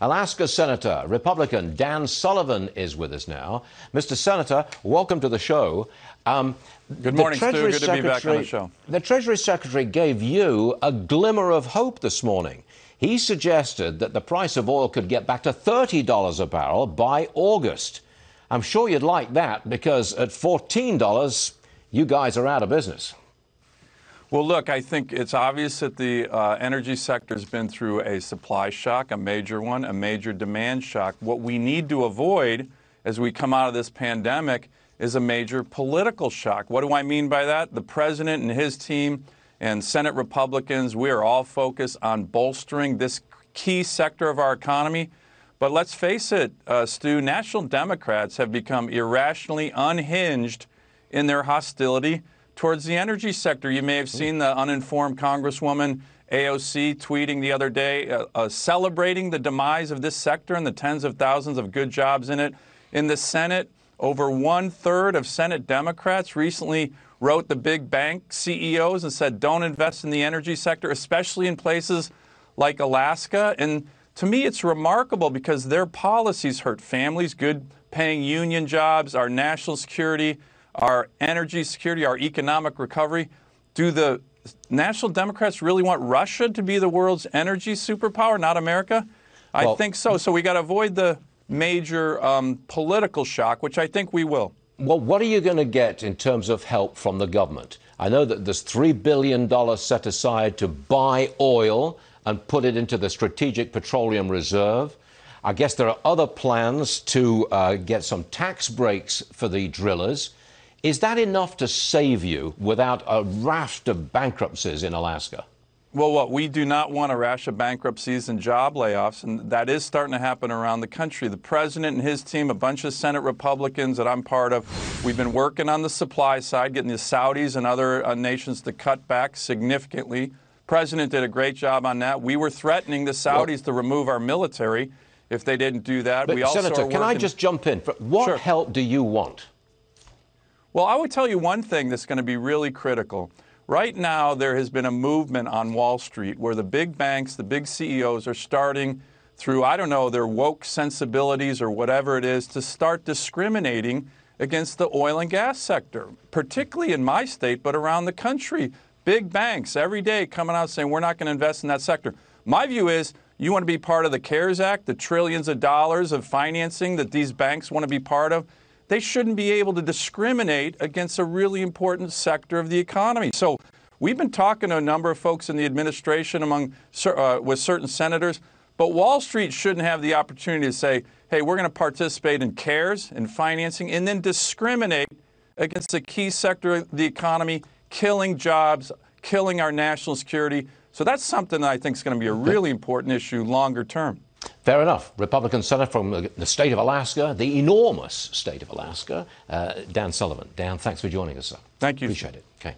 Alaska Senator, Republican Dan Sullivan is with us now. Mr. Senator, welcome to the show. Good morning, Stu. Good to be back on the show. The Treasury Secretary gave you a glimmer of hope this morning. He suggested that the price of oil could get back to $30 a barrel by August. I'm sure you'd like that because at $14, you guys are out of business. Well, look, I think it's obvious that the energy sector has been through a supply shock, a major one, a major demand shock. What we need to avoid as we come out of this pandemic is a major political shock. What do I mean by that? The president and his team and Senate Republicans, we are all focused on bolstering this key sector of our economy. But let's face it, Stu, National Democrats have become irrationally unhinged in their hostility towards the energy sector. You may have seen the uninformed Congresswoman AOC tweeting the other day, celebrating the demise of this sector and the tens of thousands of good jobs in it. In the Senate, over 1/3 of Senate Democrats recently wrote the big bank CEOs and said, don't invest in the energy sector, especially in places like Alaska. And to me, it's remarkable because their policies hurt families, good paying union jobs, our national security, our energy security, our economic recovery. Do the National Democrats really want Russia to be the world's energy superpower, not America? I think so. So we got to avoid the major political shock, which I think we will. Well, what are you going to get in terms of help from the government? I know that there's $3 billion set aside to buy oil and put it into the Strategic Petroleum Reserve. I guess there are other plans to get some tax breaks for the drillers. Is that enough to save you without a raft of bankruptcies in Alaska? Well, we do not want a rash of bankruptcies and job layoffs, and that is starting to happen around the country. The president and his team, a bunch of Senate Republicans that I'm part of, we've been working on the supply side, getting the Saudis and other nations to cut back significantly. The president did a great job on that. We were threatening the Saudis to remove our military if they didn't do that. But Senator, can I just jump in? What help do you want? Well, I would tell you one thing that's going to be really critical. Right now, there has been a movement on Wall Street where the big banks, the big CEOs are starting through, I don't know, their woke sensibilities or whatever it is, to start discriminating against the oil and gas sector, particularly in my state, but around the country. Big banks every day coming out saying we're not going to invest in that sector. My view is you want to be part of the CARES Act, the trillions of dollars of financing that these banks want to be part of. They shouldn't be able to discriminate against a really important sector of the economy. So we've been talking to a number of folks in the administration with certain senators, but Wall Street shouldn't have the opportunity to say, hey, we're going to participate in CARES and financing and then discriminate against a key sector of the economy, killing jobs, killing our national security. So that's something that I think is going to be a really important issue longer term. Fair enough. Republican Senator from the state of Alaska, the enormous state of Alaska, Dan Sullivan. Dan, thanks for joining us, sir. Thank you. Appreciate it. Okay.